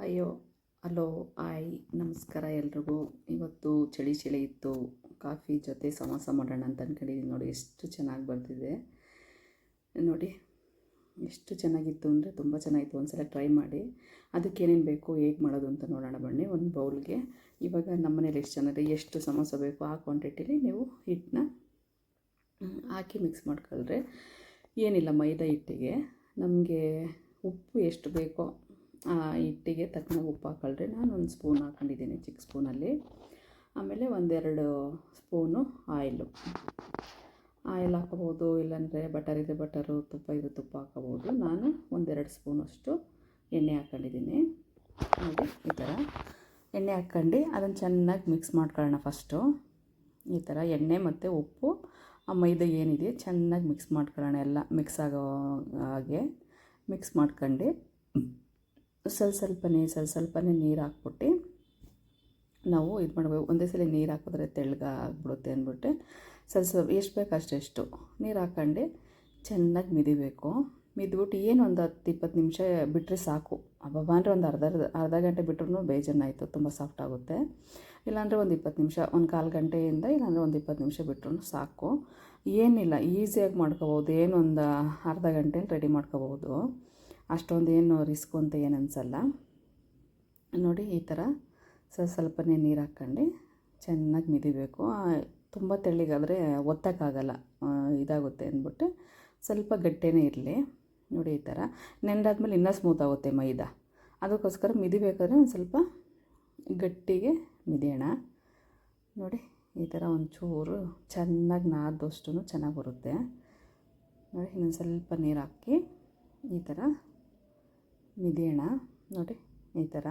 ಅಯ್ಯೋ hello hi ನಮಸ್ಕಾರ ಎಲ್ರಿಗೂ. ಇವತ್ತು ಚಳಿ ಚಳಿ ಇತ್ತು. ಕಾಫಿ ಜೊತೆ ಸಮೋಸ ಮಾಡೋಣ ಅಂತ ಅಂದ್ಕೊಂಡಿದ್ದೀನಿ. ನೋಡಿ ಎಷ್ಟು ಚೆನ್ನಾಗಿ ಬರ್ತಿದೆ ನೋಡಿ, ಎಷ್ಟು ಚೆನ್ನಾಗಿತ್ತು ಅಂದರೆ ತುಂಬ ಚೆನ್ನಾಗಿತ್ತು. ಒಂದು ಸಲ ಟ್ರೈ ಮಾಡಿ. ಅದಕ್ಕೇನೇನು ಬೇಕು, ಹೇಗೆ ಮಾಡೋದು ಅಂತ ನೋಡೋಣ ಬನ್ನಿ. ಒಂದು ಬೌಲ್ಗೆ ಇವಾಗ ನಮ್ಮ ಮನೇಲಿ ಎಷ್ಟು ಜನರಿಗೆ ಎಷ್ಟು ಸಮೋಸ ಬೇಕು ಆ ಕ್ವಾಂಟಿಟಿಲಿ ನೀವು ಹಿಟ್ಟನ್ನ ಹಾಕಿ ಮಿಕ್ಸ್ ಮಾಡ್ಕೊಳ್ರೆ. ಏನಿಲ್ಲ, ಮೈದಾ ಹಿಟ್ಟಿಗೆ ನಮಗೆ ಉಪ್ಪು ಎಷ್ಟು ಬೇಕೋ ಆ ಹಿಟ್ಟಿಗೆ ತಕ್ಕನಾಗಿ ಉಪ್ಪು ಹಾಕೊಳ್ರಿ. ನಾನು ಒಂದು ಸ್ಪೂನ್ ಹಾಕ್ಕೊಂಡಿದ್ದೀನಿ, ಚಿಕ್ಕ ಸ್ಪೂನಲ್ಲಿ. ಆಮೇಲೆ ಒಂದೆರಡು ಸ್ಪೂನು ಆಯಿಲ್ ಹಾಕೋಬೋದು, ಇಲ್ಲಾಂದರೆ ಬಟರ್ ಇದೆ ಬಟರು, ತುಪ್ಪ ಇದೆ ತುಪ್ಪ ಹಾಕೋಬೋದು. ನಾನು ಒಂದೆರಡು ಸ್ಪೂನಷ್ಟು ಎಣ್ಣೆ ಹಾಕ್ಕೊಂಡಿದ್ದೀನಿ. ನೋಡಿ ಈ ಥರ ಎಣ್ಣೆ ಹಾಕ್ಕೊಂಡು ಅದನ್ನು ಚೆನ್ನಾಗಿ ಮಿಕ್ಸ್ ಮಾಡ್ಕೊಳ್ಳೋಣ. ಫಸ್ಟು ಈ ಥರ ಎಣ್ಣೆ ಮತ್ತು ಉಪ್ಪು ಆ ಮೈದಾ ಏನಿದೆ ಚೆನ್ನಾಗಿ ಮಿಕ್ಸ್ ಮಾಡ್ಕೊಳ್ಳೋಣ. ಎಲ್ಲ ಮಿಕ್ಸ್ ಆಗೋ ಹಾಗೆ ಮಿಕ್ಸ್ ಮಾಡ್ಕೊಂಡು ಸ್ವಲ್ಪನೇ ನೀರು ಹಾಕ್ಬಿಟ್ಟು ನಾವು ಇದು ಮಾಡಬೇಕು. ಒಂದೇ ಸಲ ನೀರು ಹಾಕಿದ್ರೆ ತೆಳ್ಳಗಾಗ್ಬಿಡುತ್ತೆ ಅಂದ್ಬಿಟ್ಟು ಸ್ವಲ್ಪ ಎಷ್ಟು ಬೇಕು ಅಷ್ಟೆಷ್ಟು ನೀರು ಹಾಕ್ಕೊಂಡು ಚೆನ್ನಾಗಿ ಮಿದಿಬೇಕು. ಮಿದ್ಬಿಟ್ಟು ಏನು ಒಂದು 10-20 ನಿಮಿಷ ಬಿಟ್ಟರೆ ಸಾಕು. ಅಬ್ಬಬ್ಬ ಅಂದರೆ ಒಂದು ಅರ್ಧ ಗಂಟೆ ಬಿಟ್ರೂ ಬೇಜಾನಾಯಿತು, ತುಂಬ ಸಾಫ್ಟ್ ಆಗುತ್ತೆ. ಇಲ್ಲಾಂದರೆ ಒಂದು 20 ನಿಮಿಷ, ಒಂದು ಕಾಲು ಗಂಟೆಯಿಂದ ಇಲ್ಲಾಂದರೆ ಒಂದು 20 ನಿಮಿಷ ಬಿಟ್ರೂ ಸಾಕು. ಏನಿಲ್ಲ, ಈಸಿಯಾಗಿ ಮಾಡ್ಕೋಬೋದು. ಏನು ಒಂದು ಅರ್ಧ ಗಂಟೆಲಿ ರೆಡಿ ಮಾಡ್ಕೋಬೋದು. ಅಷ್ಟೊಂದು ಏನು ರಿಸ್ಕು ಅಂತ ಏನು ಅನಿಸಲ್ಲ. ನೋಡಿ ಈ ಥರ ಸ್ವಲ್ಪನೇ ನೀರು ಹಾಕ್ಕೊಂಡು ಚೆನ್ನಾಗಿ ಮಿದಿಬೇಕು. ತುಂಬ ತೆಳ್ಳಗಾದರೆ ಒತ್ತಕ್ಕಾಗಲ್ಲ, ಇದಾಗುತ್ತೆ ಅಂದ್ಬಿಟ್ಟು ಸ್ವಲ್ಪ ಗಟ್ಟಿನೇ ಇರಲಿ. ನೋಡಿ ಈ ಥರ ನೆಂದಾದ್ಮೇಲೆ ಇನ್ನೂ ಸ್ಮೂತ್ ಆಗುತ್ತೆ ಮೈದಾ. ಅದಕ್ಕೋಸ್ಕರ ಮಿದಿಬೇಕಾದ್ರೆ ಒಂದು ಸ್ವಲ್ಪ ಗಟ್ಟಿಗೆ ಮಿದಿಯೋಣ. ನೋಡಿ ಈ ಥರ ಒಂಚೂರು ಚೆನ್ನಾಗಿ ನಾದಷ್ಟು ಚೆನ್ನಾಗಿ ಬರುತ್ತೆ. ನೋಡಿ ಇನ್ನೊಂದು ಸ್ವಲ್ಪ ನೀರು ಹಾಕಿ ಈ ಥರ ಮಿದಿಯೋಣ. ನೋಡಿ ಈ ಥರ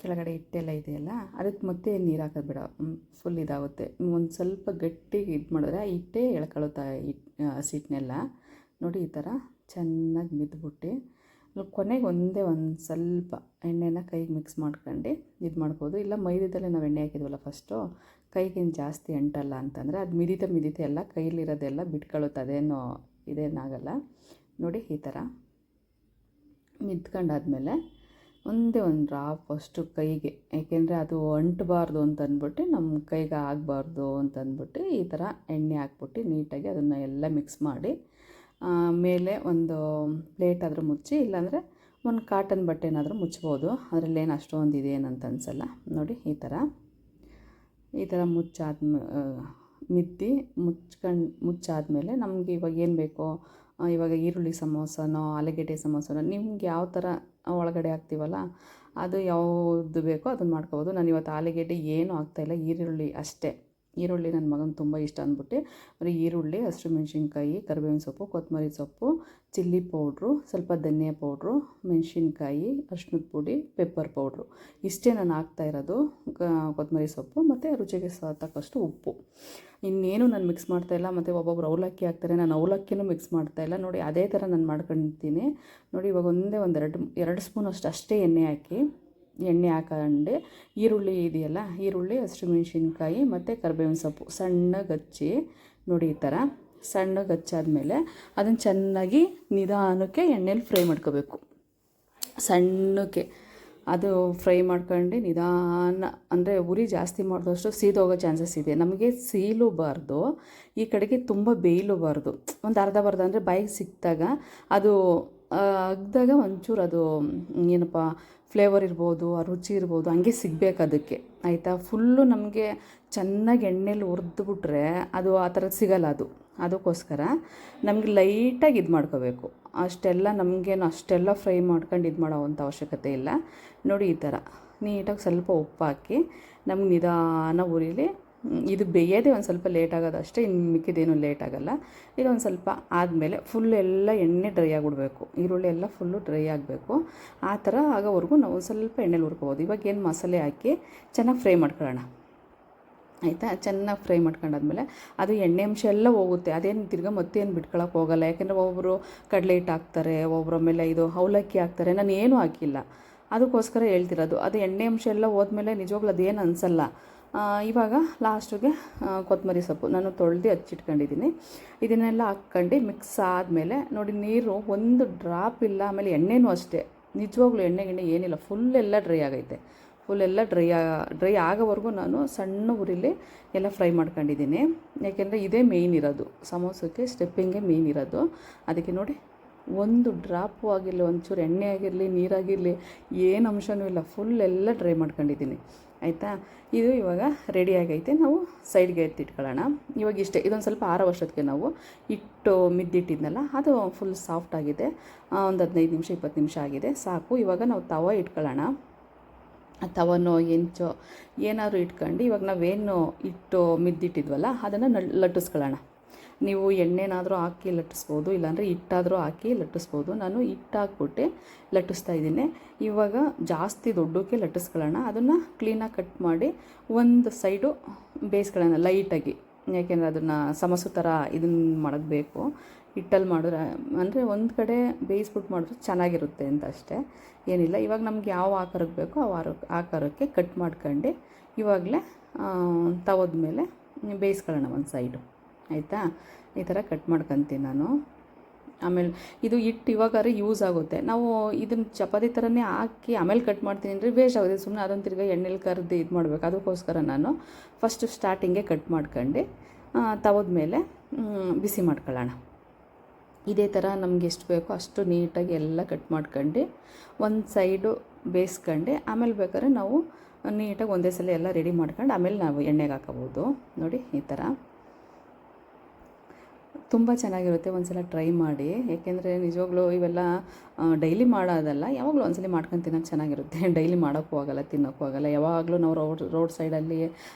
ಕೆಳಗಡೆ ಹಿಟ್ಟೆಲ್ಲ ಇದೆಯಲ್ಲ, ಅದಕ್ಕೆ ಮತ್ತೆ ನೀರು ಹಾಕೋದು ಬೇಡ, ಫುಲ್ ಇದಾಗುತ್ತೆ. ಒಂದು ಸ್ವಲ್ಪ ಗಟ್ಟಿಗೆ ಇದು ಮಾಡಿದ್ರೆ ಆ ಹಿಟ್ಟೇ ಎಳ್ಕೊಳುತ್ತೆ ಹಸಿಟ್ಟನ್ನೆಲ್ಲ. ನೋಡಿ ಈ ಥರ ಚೆನ್ನಾಗಿ ಮಿದ್ಬಿಟ್ಟು ಕೊನೆಗೆ ಒಂದು ಸ್ವಲ್ಪ ಎಣ್ಣೆನ ಕೈಗೆ ಮಿಕ್ಸ್ ಮಾಡ್ಕೊಂಡು ಇದು ಮಾಡ್ಬೋದು. ಇಲ್ಲ ಮೈದಾದಲ್ಲೇ ನಾವು ಎಣ್ಣೆ ಹಾಕಿದ್ವಲ್ಲ ಫಸ್ಟು, ಕೈಗೇನು ಜಾಸ್ತಿ ಅಂಟಲ್ಲ ಅಂತಂದರೆ ಅದು ಮಿದಿತ ಎಲ್ಲ ಕೈಲಿರೋದೆಲ್ಲ ಬಿಟ್ಕೊಳ್ಳುತ್ತೆ, ಅದೇನೋ ಇದೇನಾಗಲ್ಲ. ನೋಡಿ ಈ ಥರ ಮಿದ್ಕೊಂಡಾದ್ಮೇಲೆ ಒಂದೇ ಒಂದು ಡ್ರಾಪ್ ಅಷ್ಟು ಕೈಗೆ, ಏಕೆಂದರೆ ಅದು ಅಂಟಬಾರ್ದು ಅಂತಂದ್ಬಿಟ್ಟು, ನಮ್ಮ ಕೈಗೆ ಆಗಬಾರ್ದು ಅಂತಂದ್ಬಿಟ್ಟು ಈ ಥರ ಎಣ್ಣೆ ಹಾಕ್ಬಿಟ್ಟು ನೀಟಾಗಿ ಅದನ್ನು ಎಲ್ಲ ಮಿಕ್ಸ್ ಮಾಡಿ ಮೇಲೆ ಒಂದು ಪ್ಲೇಟ್ ಆದರೂ ಮುಚ್ಚಿ, ಇಲ್ಲಾಂದರೆ ಒಂದು ಕಾಟನ್ ಬಟ್ಟೆನಾದರೂ ಮುಚ್ಬೋದು. ಅದರಲ್ಲೇನು ಅಷ್ಟೊಂದು ಇದೇನಂತ ಅನಿಸಲ್ಲ. ನೋಡಿ ಈ ಥರ ಮುಚ್ಚಾದ್ಮೇಲೆ ನಮಗೆ ಇವಾಗ ಏನು ಬೇಕೋ, ಇವಾಗ ಈರುಳ್ಳಿ ಸಮೋಸನೋ ಆಲೂಗೆಡ್ಡೆ ಸಮೋಸನೋ ನಿಮ್ಗೆ ಯಾವ ಥರ ಒಳಗಡೆ ಹಾಕ್ತೀವಲ್ಲ ಅದು ಯಾವುದು ಬೇಕೋ ಅದನ್ನು ಮಾಡ್ಕೋಬೋದು. ನಾನು ಇವತ್ತು ಆಲೂಗೆಡ್ಡೆ ಏನೂ ಹಾಕ್ತಾಯಿಲ್ಲ, ಈರುಳ್ಳಿ ಅಷ್ಟೇ. ಈರುಳ್ಳಿ ನನ್ನ ಮಗನ ತುಂಬ ಇಷ್ಟ ಅಂದ್ಬಿಟ್ಟು ಬರೀ ಈರುಳ್ಳಿ, ಹಸಿಮೆಣ್ಸಿನ್ಕಾಯಿ, ಕರಿಬೇವಿನ ಸೊಪ್ಪು, ಕೊತ್ತಂಬರಿ ಸೊಪ್ಪು, ಚಿಲ್ಲಿ ಪೌಡ್ರು, ಸ್ವಲ್ಪ ಧನಿಯಾ ಪೌಡ್ರು, ಮೆಣಸಿನ್ಕಾಯಿ, ಅರಿಶಿಣದ ಪುಡಿ, ಪೆಪ್ಪರ್ ಪೌಡ್ರು, ಇಷ್ಟೇ ನಾನು ಹಾಕ್ತಾಯಿರೋದು. ಕೊತ್ತಂಬರಿ ಸೊಪ್ಪು ಮತ್ತು ರುಚಿಗೆ ತಕ್ಕಷ್ಟು ಉಪ್ಪು. ಇನ್ನೇನು ನಾನು ಮಿಕ್ಸ್ ಮಾಡ್ತಾಯಿಲ್ಲ. ಮತ್ತು ಒಬ್ಬೊಬ್ರು ಅವಲಕ್ಕಿ ಹಾಕ್ತಾರೆ, ನಾನು ಅವಲಕ್ಕಿನೂ ಮಿಕ್ಸ್ ಮಾಡ್ತಾಯಿಲ್ಲ. ನೋಡಿ ಅದೇ ಥರ ನಾನು ಮಾಡ್ಕೊಳ್ತೀನಿ. ನೋಡಿ ಇವಾಗ ಎರಡು ಸ್ಪೂನ್ ಅಷ್ಟೇ ಎಣ್ಣೆ ಹಾಕೊಂಡು ಈರುಳ್ಳಿ ಇದೆಯಲ್ಲ, ಈರುಳ್ಳಿ, ಹಸಿಮೆಣ್ಸಿನ್ಕಾಯಿ ಮತ್ತು ಕರಿಬೇವಿನ ಸೊಪ್ಪು ಸಣ್ಣಗೆ ಹಚ್ಚಿ, ನೋಡಿ ಈ ಥರ ಸಣ್ಣಗೆ ಹಚ್ಚಾದ್ಮೇಲೆ ಅದನ್ನು ಚೆನ್ನಾಗಿ ನಿಧಾನಕ್ಕೆ ಎಣ್ಣೆಲಿ ಫ್ರೈ ಮಾಡ್ಕೋಬೇಕು. ಸಣ್ಣಕ್ಕೆ ಅದು ಫ್ರೈ ಮಾಡ್ಕೊಂಡು ನಿಧಾನ, ಅಂದರೆ ಉರಿ ಜಾಸ್ತಿ ಮಾಡಿದಷ್ಟು ಸೀದೋಗೋ ಚಾನ್ಸಸ್ ಇದೆ. ನಮಗೆ ಸೀಲೂಬಾರ್ದು, ಈ ಕಡೆಗೆ ತುಂಬ ಬೇಯಲೂಬಾರ್ದು. ಒಂದು ಅರ್ಧ ಅಂದರೆ ಬಾಯಿಗೆ ಸಿಕ್ಕಿದಾಗ ಅದು ಅಗ್ದಾಗ ಒಂಚೂರು ಅದು ಏನಪ್ಪ ಫ್ಲೇವರ್ ಇರ್ಬೋದು, ಆ ರುಚಿ ಇರ್ಬೋದು, ಹಂಗೆ ಸಿಗಬೇಕು ಅದಕ್ಕೆ, ಆಯಿತಾ. ಫುಲ್ಲು ನಮಗೆ ಚೆನ್ನಾಗಿ ಎಣ್ಣೆಲಿ ಹುರಿದ್ಬಿಟ್ರೆ ಅದು ಆ ಥರ ಸಿಗಲ್ಲ. ಅದಕ್ಕೋಸ್ಕರ ನಮಗೆ ಲೈಟಾಗಿ ಇದು ಮಾಡ್ಕೋಬೇಕು. ನಮಗೇನು ಅಷ್ಟೆಲ್ಲ ಫ್ರೈ ಮಾಡ್ಕೊಂಡು ಇದು ಮಾಡೋವಂಥ ಅವಶ್ಯಕತೆ ಇಲ್ಲ. ನೋಡಿ ಈ ಥರ ನೀಟಾಗಿ ಸ್ವಲ್ಪ ಉಪ್ಪು ಹಾಕಿ ನಮ್ಗೆ ನಿಧಾನ ಉರಿಲಿ. ಇದು ಬೇಯೋದೇ ಒಂದು ಸ್ವಲ್ಪ ಲೇಟ್ ಆಗೋದು ಅಷ್ಟೇ, ಇನ್ನು ಮಿಕ್ಕಿದೇನು ಲೇಟ್ ಆಗೋಲ್ಲ. ಇದೊಂದು ಸ್ವಲ್ಪ ಆದಮೇಲೆ ಫುಲ್ ಎಲ್ಲ ಎಣ್ಣೆ ಡ್ರೈ ಆಗಿಬಿಡ್ಬೇಕು, ಈರುಳ್ಳಿ ಎಲ್ಲ ಫುಲ್ಲು ಡ್ರೈ ಆಗಬೇಕು. ಆ ಥರ ಆಗೋವರೆಗೂ ನಾವು ಸ್ವಲ್ಪ ಎಣ್ಣೆಲಿ ಹುರ್ಕೋಬೋದು. ಇವಾಗ ಏನು ಮಸಾಲೆ ಹಾಕಿ ಚೆನ್ನಾಗಿ ಫ್ರೈ ಮಾಡ್ಕೊಳ್ಳೋಣ, ಆಯಿತಾ. ಚೆನ್ನಾಗಿ ಫ್ರೈ ಮಾಡ್ಕೊಂಡಾದ್ಮೇಲೆ ಅದು ಎಣ್ಣೆ ಅಂಶ ಎಲ್ಲ ಹೋಗುತ್ತೆ. ಅದೇನು ತಿರ್ಗಾ ಮತ್ತೇನು ಬಿಟ್ಕೊಳಕ್ಕೆ ಹೋಗಲ್ಲ. ಯಾಕೆಂದರೆ ಒಬ್ಬರು ಕಡಲೆ ಹಿಟ್ಟು ಹಾಕ್ತಾರೆ, ಒಬ್ಬರ ಮೇಲೆ ಇದು ಅವಲಕ್ಕಿ ಹಾಕ್ತಾರೆ, ನಾನು ಏನೂ ಹಾಕಿಲ್ಲ. ಅದಕ್ಕೋಸ್ಕರ ಹೇಳ್ತಿರೋದು. ಅದು ಎಣ್ಣೆ ಅಂಶ ಎಲ್ಲ ಹೋದ್ಮೇಲೆ ನಿಜವಾಗ್ಲೂ ಅದೇನು ಅನಿಸಲ್ಲ. ಇವಾಗ ಲಾಸ್ಟಿಗೆ ಕೊತ್ತಂಬರಿ ಸೊಪ್ಪು ನಾನು ತೊಳೆದು ಹಚ್ಚಿಟ್ಕೊಂಡಿದ್ದೀನಿ. ಇದನ್ನೆಲ್ಲ ಹಾಕ್ಕೊಂಡು ಮಿಕ್ಸ್ ಆದಮೇಲೆ ನೋಡಿ, ನೀರು ಒಂದು ಡ್ರಾಪ್ ಇಲ್ಲ. ಆಮೇಲೆ ಎಣ್ಣೆನೂ ಅಷ್ಟೇ, ನಿಜವಾಗ್ಲೂ ಎಣ್ಣೆ ಏನಿಲ್ಲ, ಫುಲ್ಲೆಲ್ಲ ಡ್ರೈ ಆಗೈತೆ. ಫುಲ್ಲೆಲ್ಲ ಡ್ರೈ ಆಗೋವರೆಗೂ ನಾನು ಸಣ್ಣ ಉರಿಲಿ ಎಲ್ಲ ಫ್ರೈ ಮಾಡ್ಕೊಂಡಿದ್ದೀನಿ. ಯಾಕೆಂದರೆ ಇದೇ ಮೇಯ್ನ್ ಇರೋದು ಸಮೋಸಕ್ಕೆ, ಸ್ಟೆಪ್ಪಿಂಗೇ ಮೇಯ್ನ್ ಇರೋದು. ಅದಕ್ಕೆ ನೋಡಿ, ಒಂದು ಡ್ರಾಪು ಆಗಿರಲಿ, ಒಂಚೂರು ಎಣ್ಣೆ ಆಗಿರಲಿ, ನೀರಾಗಿರಲಿ, ಏನು ಅಂಶವೂ ಇಲ್ಲ, ಫುಲ್ಲೆಲ್ಲ ಡ್ರೈ ಮಾಡ್ಕೊಂಡಿದ್ದೀನಿ. ಆಯಿತಾ, ಇದು ಇವಾಗ ರೆಡಿ ಆಗೈತೆ. ನಾವು ಸೈಡ್ಗೆ ಎತ್ತಿಟ್ಕೊಳ್ಳೋಣ. ಇವಾಗ ಇಷ್ಟೇ, ಇದೊಂದು ಸ್ವಲ್ಪ ವರ್ಷಕ್ಕೆ ನಾವು ಹಿಟ್ಟು ಮಿದ್ದಿಟ್ಟಿದ್ನಲ್ಲ, ಅದು ಫುಲ್ ಸಾಫ್ಟ್ ಆಗಿದೆ. ಒಂದು 15 ನಿಮಿಷ 20 ನಿಮಿಷ ಆಗಿದೆ, ಸಾಕು. ಇವಾಗ ನಾವು ತವ ಇಟ್ಕೊಳ್ಳೋಣ. ತವನೋ ಹೆಂಚೋ ಏನಾದರೂ ಇಟ್ಕೊಂಡು ಇವಾಗ ನಾವೇನು ಹಿಟ್ಟು ಮಿದ್ದಿಟ್ಟಿದ್ವಲ್ಲ ಅದನ್ನು ಲಟ್ಟಿಸ್ಕೊಳ್ಳೋಣ. ನೀವು ಎಣ್ಣೆನಾದರೂ ಹಾಕಿ ಲಟ್ಟಿಸ್ಬೋದು, ಇಲ್ಲಾಂದರೆ ಹಿಟ್ಟಾದರೂ ಹಾಕಿ ಲಟ್ಟಿಸ್ಬೋದು. ನಾನು ಹಿಟ್ಟು ಹಾಕ್ಬಿಟ್ಟು ಲಟ್ಟಿಸ್ತಾ ಇದ್ದೀನಿ. ಇವಾಗ ಜಾಸ್ತಿ ದೊಡ್ಡಕ್ಕೆ ಲಟ್ಟಿಸ್ಕೊಳ್ಳೋಣ. ಅದನ್ನು ಕ್ಲೀನಾಗಿ ಕಟ್ ಮಾಡಿ ಒಂದು ಸೈಡು ಬೇಯಿಸ್ಕೊಳ್ಳೋಣ ಲೈಟಾಗಿ. ಯಾಕೆಂದರೆ ಅದನ್ನು ಸಮೋಸ ಥರ ಇದನ್ನು ಮಾಡಬೇಕು. ಹಿಟ್ಟಲ್ಲಿ ಮಾಡಿದ್ರೆ ಅಂದರೆ ಒಂದು ಕಡೆ ಬೇಯಿಸ್ಬಿಟ್ಟು ಮಾಡಿದ್ರೆ ಚೆನ್ನಾಗಿರುತ್ತೆ ಅಂತ ಅಷ್ಟೇ, ಏನಿಲ್ಲ. ಇವಾಗ ನಮ್ಗೆ ಯಾವ ಆಕಾರಕ್ಕೆ ಬೇಕೋ ಆ ಆಕಾರಕ್ಕೆ ಕಟ್ ಮಾಡ್ಕೊಂಡು ಇವಾಗಲೇ ತವದ ಮೇಲೆ ಬೇಯಿಸ್ಕೊಳ್ಳೋಣ ಒಂದು ಸೈಡು. ಆಯಿತಾ, ಈ ಥರ ಕಟ್ ಮಾಡ್ಕೊತೀನಿ ನಾನು. ಆಮೇಲೆ ಇದು ಹಿಟ್ಟು ಇವಾಗಾದ್ರೆ ಯೂಸ್ ಆಗುತ್ತೆ. ನಾವು ಇದನ್ನು ಚಪಾತಿ ಥರನೇ ಹಾಕಿ ಆಮೇಲೆ ಕಟ್ ಮಾಡ್ತೀನಿ ಅಂದರೆ ವೇಸ್ಟ್ ಆಗುತ್ತೆ. ಸುಮ್ಮನೆ ಅದೊಂದು ತಿರ್ಗಿ ಎಣ್ಣೆಲಿ ಕರೆದು ಇದು ಮಾಡಬೇಕು. ಅದಕ್ಕೋಸ್ಕರ ನಾನು ಫಸ್ಟು ಸ್ಟಾರ್ಟಿಂಗೇ ಕಟ್ ಮಾಡ್ಕೊಂಡು ತವದ ಮೇಲೆ ಬಿಸಿ ಮಾಡ್ಕೊಳ್ಳೋಣ. ಇದೇ ಥರ ನಮ್ಗೆ ಎಷ್ಟು ಬೇಕೋ ಅಷ್ಟು ನೀಟಾಗಿ ಎಲ್ಲ ಕಟ್ ಮಾಡ್ಕೊಂಡು ಒಂದು ಸೈಡು ಬೇಯಿಸ್ಕೊಂಡು ಆಮೇಲೆ ಬೇಕಾದ್ರೆ ನಾವು ನೀಟಾಗಿ ಒಂದೇ ಸಲ ಎಲ್ಲ ರೆಡಿ ಮಾಡ್ಕೊಂಡು ಆಮೇಲೆ ನಾವು ಎಣ್ಣೆಗೆ ಹಾಕೋಬೋದು. ನೋಡಿ, ಈ ಥರ ತುಂಬ ಚೆನ್ನಾಗಿರುತ್ತೆ. ಒಂದು ಸಲ ಟ್ರೈ ಮಾಡಿ. ಏಕೆಂದರೆ ನಿಜವಾಗ್ಲೂ ಇವೆಲ್ಲ ಡೈಲಿ ಮಾಡೋದಲ್ಲ, ಯಾವಾಗಲೂ ಒಂದ್ಸಲ ಮಾಡ್ಕೊಂಡು ತಿನ್ನೋಕ್ಕೆ ಚೆನ್ನಾಗಿರುತ್ತೆ. ಡೈಲಿ ಮಾಡೋಕ್ಕೂ ಆಗೋಲ್ಲ, ತಿನ್ನೋಕ್ಕೂ ಆಗೋಲ್ಲ. ಯಾವಾಗಲೂ ನಾವು ರೋಡ್ ಸೈಡಲ್ಲಿ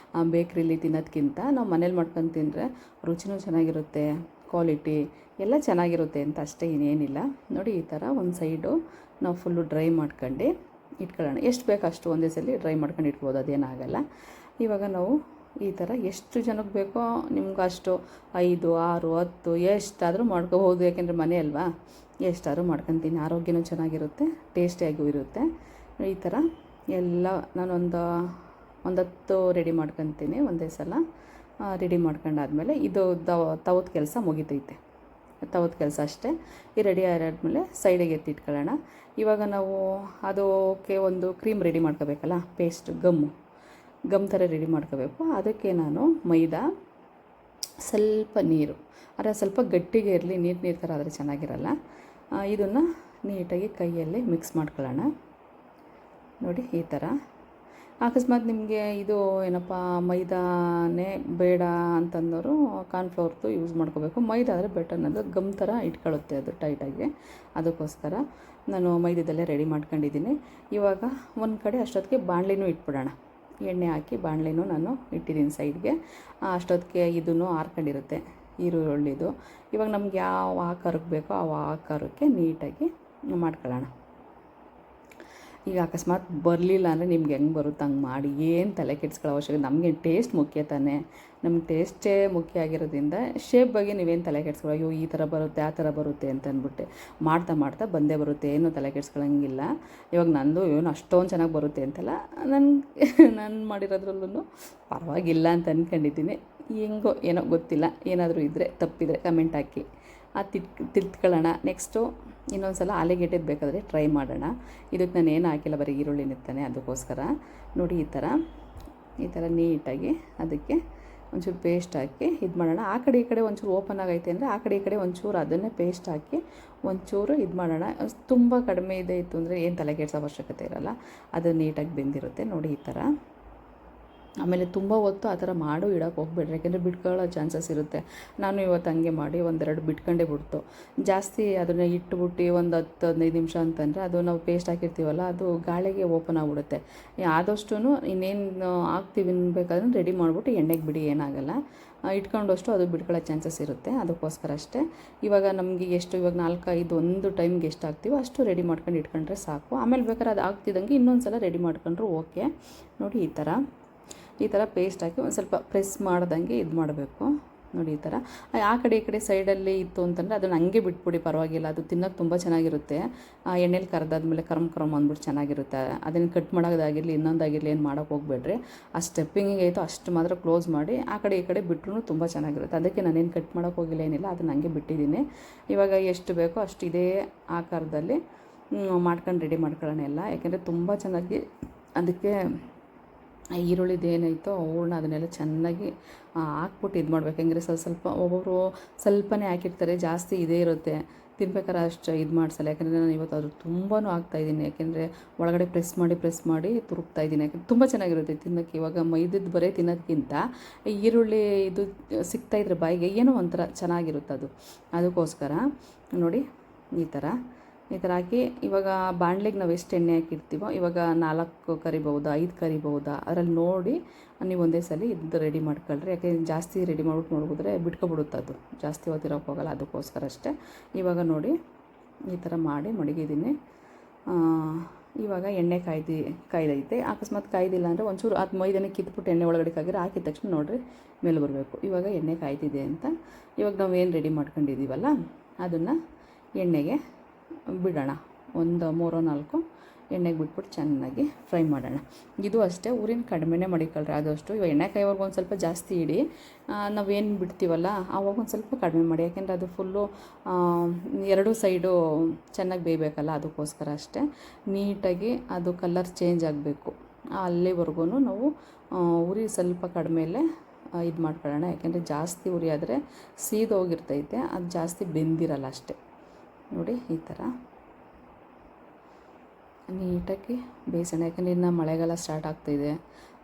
ಬೇಕ್ರಿಲಿ ತಿನ್ನೋದಕ್ಕಿಂತ ನಾವು ಮನೇಲಿ ಮಾಡ್ಕೊಂಡು ತಿಂದರೆ ರುಚಿನೂ ಚೆನ್ನಾಗಿರುತ್ತೆ, ಕ್ವಾಲಿಟಿ ಎಲ್ಲ ಚೆನ್ನಾಗಿರುತ್ತೆ ಅಂತ ಅಷ್ಟೇ, ಇನ್ನೇನಿಲ್ಲ. ನೋಡಿ, ಈ ಥರ ಒಂದು ಸೈಡು ನಾವು ಫುಲ್ಲು ಡ್ರೈ ಮಾಡ್ಕೊಂಡು ಇಟ್ಕೊಳ್ಳೋಣ. ಎಷ್ಟು ಬೇಕೋ ಅಷ್ಟು ಒಂದೇ ಸಲ ಡ್ರೈ ಮಾಡ್ಕೊಂಡು ಇಟ್ಬೋದು, ಅದೇನಾಗಲ್ಲ. ಇವಾಗ ನಾವು ಈ ಥರ ಎಷ್ಟು ಜನಕ್ಕೆ ಬೇಕೋ ನಿಮ್ಗೆ ಅಷ್ಟು 5, 6, 10 ಎಷ್ಟಾದರೂ ಮಾಡ್ಕೋಬೋದು. ಯಾಕೆಂದರೆ ಮನೆ ಅಲ್ವಾ, ಎಷ್ಟಾದರೂ ಮಾಡ್ಕೊತೀನಿ. ಆರೋಗ್ಯನೂ ಚೆನ್ನಾಗಿರುತ್ತೆ, ಟೇಸ್ಟಿಯಾಗೂ ಇರುತ್ತೆ. ಈ ಥರ ಎಲ್ಲ ನಾನೊಂದು 10 ರೆಡಿ ಮಾಡ್ಕೊತೀನಿ ಒಂದೇ ಸಲ. ರೆಡಿ ಮಾಡ್ಕೊಂಡಾದ್ಮೇಲೆ ಇದು ತವದ ಕೆಲಸ ಮುಗಿತೈತೆ. ತವದ ಕೆಲಸ ಅಷ್ಟೇ. ಈ ರೆಡಿ ಆದ್ಮೇಲೆ ಸೈಡಿಗೆ ಎತ್ತಿಟ್ಕೊಳ್ಳೋಣ. ಇವಾಗ ನಾವು ಅದಕ್ಕೆ ಒಂದು ಕ್ರೀಮ್ ರೆಡಿ ಮಾಡ್ಕೋಬೇಕಲ್ಲ, ಪೇಸ್ಟ್ ಗಮ್ ಥರ ರೆಡಿ ಮಾಡ್ಕೋಬೇಕು. ಅದಕ್ಕೆ ನಾನು ಮೈದಾ, ಸ್ವಲ್ಪ ನೀರು, ಆದರೆ ಸ್ವಲ್ಪ ಗಟ್ಟಿಗೆ ಇರಲಿ, ನೀರು ಥರ ಆದರೆ ಚೆನ್ನಾಗಿರಲ್ಲ. ಇದನ್ನು ನೀಟಾಗಿ ಕೈಯಲ್ಲಿ ಮಿಕ್ಸ್ ಮಾಡ್ಕೊಳ್ಳೋಣ. ನೋಡಿ, ಈ ಥರ. ಅಕಸ್ಮಾತ್ ನಿಮಗೆ ಇದು ಏನಪ್ಪ ಮೈದಾನೇ ಬೇಡ ಅಂತಂದವರು ಕಾರ್ನ್ಫ್ಲೋರ್ದು ಯೂಸ್ ಮಾಡ್ಕೋಬೇಕು. ಮೈದಾ ಆದರೆ ಬೆಟರ್, ಅನ್ನೋದು ಗಮ್ ಥರ ಇಟ್ಕೊಳ್ಳುತ್ತೆ ಅದು ಟೈಟಾಗಿ. ಅದಕ್ಕೋಸ್ಕರ ನಾನು ಮೈದಾದಲ್ಲೇ ರೆಡಿ ಮಾಡ್ಕೊಂಡಿದ್ದೀನಿ. ಇವಾಗ ಒಂದು ಕಡೆ ಅಷ್ಟೊತ್ತಿಗೆ ಬಾಣಲೆನೂ ಇಟ್ಬಿಡೋಣ. ಎಣ್ಣೆ ಹಾಕಿ ಬಾಣಲೆನೂ ನಾನು ಇಟ್ಟಿದ್ದೀನಿ ಸೈಡ್ಗೆ. ಅಷ್ಟೊತ್ತಿಗೆ ಇದನ್ನು ಆರ್ಕೊಂಡಿರುತ್ತೆ ಈರುಳ್ಳಿದು. ಇವಾಗ ನಮ್ಗೆ ಯಾವ ಆಕಾರಕ್ಕೆ ಬೇಕೋ ಆ ಆಕಾರಕ್ಕೆ ನೀಟಾಗಿ ಮಾಡ್ಕೊಳ್ಳೋಣ. ಈಗ ಅಕಸ್ಮಾತ್ ಬರಲಿಲ್ಲ ಅಂದರೆ ನಿಮ್ಗೆ ಹೆಂಗೆ ಬರುತ್ತೆ ಹಂಗೆ ಮಾಡಿ, ಏನು ತಲೆ ಕೆಡಿಸ್ಕೊಳ್ಳೋ ಅವಶ್ಯಕತೆ. ನಮಗೆ ಟೇಸ್ಟ್ ಮುಖ್ಯ ತಾನೇ, ನಮ್ಗೆ ಟೇಸ್ಟೇ ಮುಖ್ಯ ಆಗಿರೋದ್ರಿಂದ ಶೇಪ್ ಬಗ್ಗೆ ನೀವೇನು ತಲೆ ಕೆಡಿಸ್ಕೊಳ್ಳೋ, ಅಯ್ಯೋ ಈ ಥರ ಬರುತ್ತೆ ಆ ಥರ ಬರುತ್ತೆ ಅಂತ ಅಂದ್ಬಿಟ್ಟು ಮಾಡ್ತಾ ಬಂದೇ ಬರುತ್ತೆ, ಏನೂ ತಲೆ ಕೆಡಿಸ್ಕೊಳ್ಳೋಂಗಿಲ್ಲ. ಇವಾಗ ನಂದು ಏನು ಅಷ್ಟೊಂದು ಚೆನ್ನಾಗಿ ಬರುತ್ತೆ ಅಂತಲ್ಲ, ನಾನು ಮಾಡಿರೋದ್ರಲ್ಲೂ ಪರವಾಗಿಲ್ಲ ಅಂತ ಅಂದ್ಕೊಂಡಿದ್ದೀನಿ. ಹೆಂಗೋ ಏನೋ ಗೊತ್ತಿಲ್ಲ, ಏನಾದರೂ ಇದ್ದರೆ ತಪ್ಪಿದರೆ ಕಮೆಂಟ್ ಹಾಕಿ. ತಿರ್ತ್ಕೊಳ್ಳೋಣ. ನೆಕ್ಸ್ಟು ಇನ್ನೊಂದು ಸಲ ಆಲೂಗೆಡ್ಡೆದು ಬೇಕಾದರೆ ಟ್ರೈ ಮಾಡೋಣ. ಇದಕ್ಕೆ ನಾನು ಏನು ಹಾಕಿಲ್ಲ, ಬರೀ ಈರುಳ್ಳಿ ನಿತ್ತಾನೆ, ಅದಕ್ಕೋಸ್ಕರ. ನೋಡಿ, ಈ ಥರ ನೀಟಾಗಿ ಅದಕ್ಕೆ ಒಂಚೂರು ಪೇಸ್ಟ್ ಹಾಕಿ ಇದು ಮಾಡೋಣ. ಆ ಕಡೆ ಈ ಕಡೆ ಒಂಚೂರು ಓಪನ್ ಆಗೈತೆ ಅಂದರೆ ಆ ಕಡೆ ಈ ಕಡೆ ಒಂಚೂರು ಅದನ್ನೇ ಪೇಸ್ಟ್ ಹಾಕಿ ಒಂಚೂರು ಇದು ಮಾಡೋಣ. ತುಂಬ ಕಡಿಮೆ ಇತ್ತು ಅಂದರೆ ಏನು ತಲೆ ಕೆಡಿಸೋ ಅವಶ್ಯಕತೆ ಇರೋಲ್ಲ, ಅದು ನೀಟಾಗಿ ಬೆಂದಿರುತ್ತೆ. ನೋಡಿ, ಈ ಥರ. ಆಮೇಲೆ ತುಂಬ ಹೊತ್ತು ಆ ಥರ ಮಾಡು ಇಡೋಕೆ ಹೋಗ್ಬೇಡ್ರಿ, ಯಾಕೆಂದರೆ ಬಿಟ್ಕೊಳ್ಳೋ ಚಾನ್ಸಸ್ ಇರುತ್ತೆ. ನಾನು ಇವತ್ತು ಹಂಗೆ ಮಾಡಿ 1-2 ಬಿಟ್ಕೊಂಡೇ ಬಿಡ್ತು. ಜಾಸ್ತಿ ಅದನ್ನು ಇಟ್ಬಿಟ್ಟು ಒಂದು 10-15 ನಿಮಿಷ ಅಂತಂದರೆ ಅದು ನಾವು ಪೇಸ್ಟ್ ಹಾಕಿರ್ತೀವಲ್ಲ, ಅದು ಗಾಳಿಗೆ ಓಪನ್ ಆಗಿಬಿಡುತ್ತೆ. ಆದಷ್ಟು ಇನ್ನೇನು ಹಾಕ್ತೀವಿ ಅನ್ಬೇಕಾದ್ರೆ ರೆಡಿ ಮಾಡಿಬಿಟ್ಟು ಎಣ್ಣೆಗೆ ಬಿಡಿ, ಏನಾಗಲ್ಲ. ಇಟ್ಕೊಂಡಷ್ಟು ಅದು ಬಿಟ್ಕೊಳ್ಳೋ ಚಾನ್ಸಸ್ ಇರುತ್ತೆ, ಅದಕ್ಕೋಸ್ಕರ ಅಷ್ಟೇ. ಇವಾಗ ನಮಗೆ ಎಷ್ಟು, ಇವಾಗ 4-5 ಒಂದು ಟೈಮ್ಗೆ ಎಷ್ಟು ಹಾಕ್ತೀವೋ ಅಷ್ಟು ರೆಡಿ ಮಾಡ್ಕೊಂಡು ಇಟ್ಕೊಂಡ್ರೆ ಸಾಕು. ಆಮೇಲೆ ಬೇಕಾದ್ರೆ ಅದು ಆಗ್ತಿದ್ದಂಗೆ ಇನ್ನೊಂದು ಸಲ ರೆಡಿ ಮಾಡ್ಕೊಂಡ್ರು ಓಕೆ. ನೋಡಿ, ಈ ಥರ ಪೇಸ್ಟ್ ಹಾಕಿ ಒಂದು ಸ್ವಲ್ಪ ಪ್ರೆಸ್ ಮಾಡ್ದಂಗೆ ಇದು ಮಾಡಬೇಕು. ನೋಡಿ ಈ ಥರ. ಆ ಕಡೆ ಈ ಕಡೆ ಸೈಡಲ್ಲಿ ಇತ್ತು ಅಂತಂದರೆ ಅದನ್ನು ಹಂಗೆ ಬಿಟ್ಬಿಡಿ, ಪರವಾಗಿಲ್ಲ. ಅದು ತಿನ್ನೋಕೆ ತುಂಬ ಚೆನ್ನಾಗಿರುತ್ತೆ. ಎಣ್ಣೆಲಿ ಕರೆದಾದ್ಮೇಲೆ ಕರಮ್ ಅಂದ್ಬಿಟ್ಟು ಚೆನ್ನಾಗಿರುತ್ತೆ. ಅದನ್ನು ಕಟ್ ಮಾಡೋದಾಗಿರಲಿ ಇನ್ನೊಂದಾಗಿರಲಿ ಏನು ಮಾಡೋಕ್ಕೆ ಹೋಗ್ಬೇಡ್ರಿ. ಆ ಸ್ಟೆಪ್ಪಿಂಗಿಗೆ ಆಯಿತು ಅಷ್ಟು ಮಾತ್ರ ಕ್ಲೋಸ್ ಮಾಡಿ ಆ ಕಡೆ ಈ ಕಡೆ ಬಿಟ್ಟರು ತುಂಬ ಚೆನ್ನಾಗಿರುತ್ತೆ. ಅದಕ್ಕೆ ನಾನೇನು ಕಟ್ ಮಾಡೋಕ್ಕೆ ಹೋಗಿಲ್ಲ, ಏನಿಲ್ಲ, ಅದನ್ನು ಹಂಗೆ ಬಿಟ್ಟಿದ್ದೀನಿ. ಇವಾಗ ಎಷ್ಟು ಬೇಕೋ ಅಷ್ಟು ಇದೇ ಆಕಾರದಲ್ಲಿ ಮಾಡ್ಕೊಂಡು ರೆಡಿ ಮಾಡ್ಕೊಳ್ಳೋಣ ಎಲ್ಲ. ಯಾಕೆಂದರೆ ತುಂಬ ಚೆನ್ನಾಗಿ ಅದಕ್ಕೆ ಈರುಳ್ಳಿದು ಏನಾಯಿತೋ ಹೂರಣ ಅದನ್ನೆಲ್ಲ ಚೆನ್ನಾಗಿ ಹಾಕ್ಬಿಟ್ಟು ಇದು ಮಾಡ್ಬೇಕು. ಹೆಂಗ್ರೆ ಸ್ವಲ್ಪ ಒಬ್ಬೊಬ್ಬರು ಸ್ವಲ್ಪನೇ ಹಾಕಿರ್ತಾರೆ, ಜಾಸ್ತಿ ಇದೇ ಇರುತ್ತೆ. ತಿನ್ಬೇಕಾದ್ರೆ ಅಷ್ಟು ಇದು ಮಾಡಿಸಲ್ಲ. ಯಾಕೆಂದರೆ ನಾನು ಇವತ್ತು ಅದ್ರ ತುಂಬಾ ಹಾಕ್ತಾಯಿದ್ದೀನಿ. ಯಾಕೆಂದರೆ ಒಳಗಡೆ ಪ್ರೆಸ್ ಮಾಡಿ ತುರುಕ್ತಾಯಿದ್ದೀನಿ. ಯಾಕೆಂದರೆ ತುಂಬ ಚೆನ್ನಾಗಿರುತ್ತೆ ತಿನ್ನೋಕ್ಕೆ. ಇವಾಗ ಮೈದದ್ದು ಬರೀ ತಿನ್ನೋದಕ್ಕಿಂತ ಈರುಳ್ಳಿ ಇದು ಸಿಗ್ತಾಯಿದ್ರೆ ಬಾಯಿಗೆ ಏನೋ ಒಂಥರ ಚೆನ್ನಾಗಿರುತ್ತೆ ಅದು. ಅದಕ್ಕೋಸ್ಕರ ನೋಡಿ ಈ ಥರ ಹಾಕಿ ಇವಾಗ ಬಾಣಲೆಗೆ ನಾವು ಎಷ್ಟು ಎಣ್ಣೆ ಹಾಕಿರ್ತೀವೋ ಇವಾಗ 4 ಕರಿಬಹುದಾ 5 ಕರಿಬಹುದಾ ಅದರಲ್ಲಿ ನೋಡಿ ನೀವು ಒಂದೇ ಸಲ ಇದು ರೆಡಿ ಮಾಡ್ಕೊಳ್ರಿ. ಯಾಕೆಂದರೆ ಜಾಸ್ತಿ ರೆಡಿ ಮಾಡ್ಬಿಟ್ಟು ಮಡಗಿದ್ರೆ ಬಿಟ್ಕೊಬಿಡುತ್ತೆ, ಅದು ಜಾಸ್ತಿ ಹೊತ್ತಿರೋಕ್ಕೆ ಹೋಗಲ್ಲ. ಅದಕ್ಕೋಸ್ಕರ ಅಷ್ಟೇ. ಇವಾಗ ನೋಡಿ ಈ ಥರ ಮಾಡಿ ಮಡಗಿದ್ದೀನಿ. ಇವಾಗ ಎಣ್ಣೆ ಕಾಯ್ದೈತೆ. ಅಕಸ್ಮಾತ್ ಕಾಯ್ದಿಲ್ಲ ಅಂದರೆ ಒಂಚೂರು ಅದು ಮೈದಾನೆ ಕಿತ್ಬಿಟ್ಟು ಎಣ್ಣೆ ಒಳಗಡೆ ಕಾಗಿದ್ರೆ ಹಾಕಿದ ತಕ್ಷಣ ನೋಡಿರಿ ಮೇಲೆ ಬರಬೇಕು. ಇವಾಗ ಎಣ್ಣೆ ಕಾಯ್ದಿದೆ ಅಂತ ಇವಾಗ ನಾವು ಏನು ರೆಡಿ ಮಾಡ್ಕೊಂಡಿದ್ದೀವಲ್ಲ ಅದನ್ನು ಎಣ್ಣೆಗೆ ಬಿಡೋಣ. ಒಂದು 3-4 ಎಣ್ಣೆಗೆ ಬಿಟ್ಬಿಟ್ಟು ಚೆನ್ನಾಗಿ ಫ್ರೈ ಮಾಡೋಣ. ಇದು ಅಷ್ಟೇ ಊರಿನ ಕಡಿಮೆನೇ ಮಡಿಕೊಳ್ರಿ ಆದಷ್ಟು. ಇವಾಗ ಎಣ್ಣೆ ಕಾಯೋವರೆಗೂ ಒಂದು ಸ್ವಲ್ಪ ಜಾಸ್ತಿ ಇಡಿ, ನಾವೇನು ಬಿಡ್ತೀವಲ್ಲ ಆವಾಗ ಒಂದು ಸ್ವಲ್ಪ ಕಡಿಮೆ ಮಾಡಿ. ಯಾಕೆಂದರೆ ಅದು ಫುಲ್ಲು ಎರಡೂ ಸೈಡು ಚೆನ್ನಾಗಿ ಬೇಯಬೇಕಲ್ಲ, ಅದಕ್ಕೋಸ್ಕರ ಅಷ್ಟೇ. ನೀಟಾಗಿ ಅದು ಕಲರ್ ಚೇಂಜ್ ಆಗಬೇಕು ಅಲ್ಲಿವರೆಗೂ ನಾವು ಉರಿ ಸ್ವಲ್ಪ ಕಡಿಮೆಲೇ ಇದು ಮಾಡ್ಕೊಳ್ಳೋಣ. ಯಾಕೆಂದರೆ ಜಾಸ್ತಿ ಉರಿ ಆದರೆ ಸೀದೋಗಿರ್ತೈತೆ, ಅದು ಜಾಸ್ತಿ ಬೆಂದಿರಲ್ಲ ಅಷ್ಟೇ. ನೋಡಿ ಈ ಥರ ನೀಟಾಗಿ ಬೇಯಿಸೋಣ. ಯಾಕಂದರೆ ಇನ್ನು ಮಳೆಗಾಲ ಸ್ಟಾರ್ಟ್ ಆಗ್ತಾಯಿದೆ.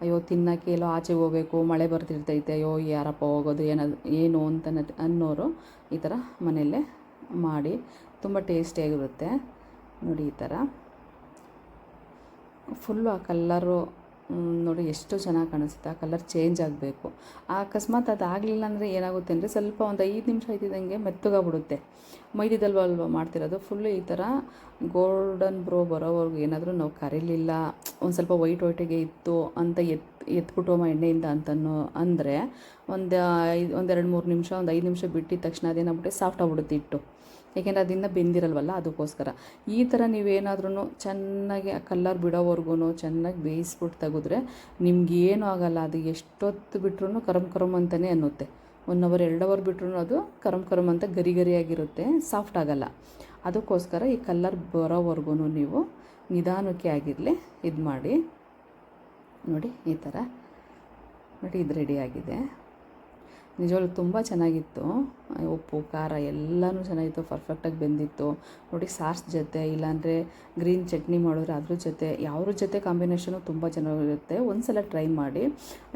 ಅಯ್ಯೋ ತಿನ್ನೋಕ್ಕೆ ಎಲ್ಲೋ ಆಚೆಗೆ ಹೋಗಬೇಕು, ಮಳೆ ಬರ್ತಿರ್ತೈತೆ, ಅಯ್ಯೋ ಯಾರಪ್ಪ ಹೋಗೋದು ಏನು ಅಂತ ಅನ್ನೋರು ಈ ಥರ ಮನೆಯಲ್ಲೇ ಮಾಡಿ ತುಂಬ ಟೇಸ್ಟಿಯಾಗಿರುತ್ತೆ. ನೋಡಿ ಈ ಥರ ಫುಲ್ಲು ಆ ಕಲ್ಲರು ನೋಡಿ ಎಷ್ಟು ಚೆನ್ನಾಗಿ ಕಾಣಿಸುತ್ತೆ. ಆ ಕಲರ್ ಚೇಂಜ್ ಆಗಬೇಕು. ಅಕಸ್ಮಾತ್ ಅದು ಆಗಲಿಲ್ಲ ಅಂದರೆ ಏನಾಗುತ್ತೆ ಅಂದರೆ ಸ್ವಲ್ಪ ಒಂದು 5 ನಿಮಿಷ ಆಯ್ತಿದ್ದಂಗೆ ಮೆತ್ತಗಾಗ್ಬಿಡುತ್ತೆ. ಮೈದಿದಲ್ವ ಮಾಡ್ತಿರೋದು. ಫುಲ್ಲು ಈ ಥರ ಗೋಲ್ಡನ್ ಬ್ರೋ ಬರೋವರೆಗೂ ಏನಾದರೂ ನಾವು ಕರೀಲಿಲ್ಲ, ಒಂದು ಸ್ವಲ್ಪ ವೈಟಿಗೆ ಇತ್ತು ಅಂತ ಎತ್ಬಿಟ್ಟು ಎಣ್ಣೆಯಿಂದ ಅಂದರೆ ಒಂದು 2-3 ನಿಮಿಷ, ಒಂದು 5 ನಿಮಿಷ ಬಿಟ್ಟಿದ ತಕ್ಷಣ ಅದೇನಾಗ್ಬಿಟ್ಟು ಸಾಫ್ಟ್ ಆಗ್ಬಿಡುತ್ತೆ ಹಿಟ್ಟು. ಏಕೆಂದರೆ ಅದರಿಂದ ಬೆಂದಿರಲ್ವಲ್ಲ, ಅದಕ್ಕೋಸ್ಕರ ಈ ಥರ ನೀವೇನಾದ್ರೂ ಚೆನ್ನಾಗಿ ಆ ಕಲ್ಲರ್ ಬಿಡೋವರೆಗೂ ಚೆನ್ನಾಗಿ ಬೇಯಿಸ್ಬಿಟ್ಟು ತೆಗೆದ್ರೆ ನಿಮ್ಗೇನು ಆಗೋಲ್ಲ. ಅದು ಎಷ್ಟೊತ್ತು ಬಿಟ್ರೂ ಕರಮ್ ಅಂತಲೇ ಅನ್ನುತ್ತೆ. 1 ಅವರ್ 2 ಅವರ್ ಬಿಟ್ರೂ ಅದು ಕರಮ್ ಅಂತ ಗರಿಯಾಗಿರುತ್ತೆ, ಸಾಫ್ಟ್ ಆಗೋಲ್ಲ. ಅದಕ್ಕೋಸ್ಕರ ಈ ಕಲ್ಲರ್ ಬರೋವರೆಗೂ ನೀವು ನಿಧಾನಕ್ಕೆ ಆಗಿರಲಿ ಇದು ಮಾಡಿ. ನೋಡಿ ಈ ಥರ ನೋಡಿ ಇದು ರೆಡಿಯಾಗಿದೆ. ನಿಜವಾಗ್ಲೂ ತುಂಬ ಚೆನ್ನಾಗಿತ್ತು. ಉಪ್ಪು ಖಾರ ಎಲ್ಲನೂ ಚೆನ್ನಾಗಿತ್ತು, ಪರ್ಫೆಕ್ಟಾಗಿ ಬೆಂದಿತ್ತು. ನೋಡಿ ಸಾಸ್ ಜೊತೆ ಇಲ್ಲಾಂದರೆ ಗ್ರೀನ್ ಚಟ್ನಿ ಮಾಡಿದ್ರೆ ಅದ್ರ ಜೊತೆ ಯಾವ್ದ್ರ ಜೊತೆ ಕಾಂಬಿನೇಷನು ತುಂಬ ಚೆನ್ನಾಗಿರುತ್ತೆ. ಒಂದು ಸಲ ಟ್ರೈ ಮಾಡಿ.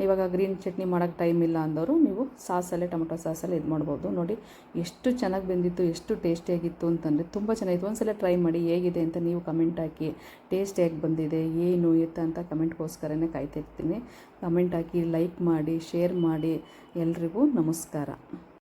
ಇವಾಗ ಗ್ರೀನ್ ಚಟ್ನಿ ಮಾಡೋಕ್ಕೆ ಟೈಮ್ ಇಲ್ಲ ಅಂದವರು ನೀವು ಸಾಸಲ್ಲೇ ಟೊಮೊಟೊ ಸಾಸಲ್ಲೇ ಇದು ಮಾಡ್ಬೋದು. ನೋಡಿ ಎಷ್ಟು ಚೆನ್ನಾಗಿ ಬೆಂದಿತ್ತು, ಎಷ್ಟು ಟೇಸ್ಟಿಯಾಗಿತ್ತು ಅಂತಂದರೆ ತುಂಬ ಚೆನ್ನಾಗಿತ್ತು. ಒಂದು ಸಲ ಟ್ರೈ ಮಾಡಿ ಹೇಗಿದೆ ಅಂತ ನೀವು ಕಮೆಂಟ್ ಹಾಕಿ. ಟೇಸ್ಟ್ ಹೇಗೆ ಬಂದಿದೆ ಏನು ಎತ್ತ ಅಂತ ಕಮೆಂಟ್ಗೋಸ್ಕರನೇ ಕಾಯ್ತಿರ್ತೀನಿ. ಕಮೆಂಟ್ ಹಾಕಿ, ಲೈಕ್ ಮಾಡಿ, ಶೇರ್ ಮಾಡಿ. ಎಲ್ರಿಗೂ ನಮಸ್ಕಾರ.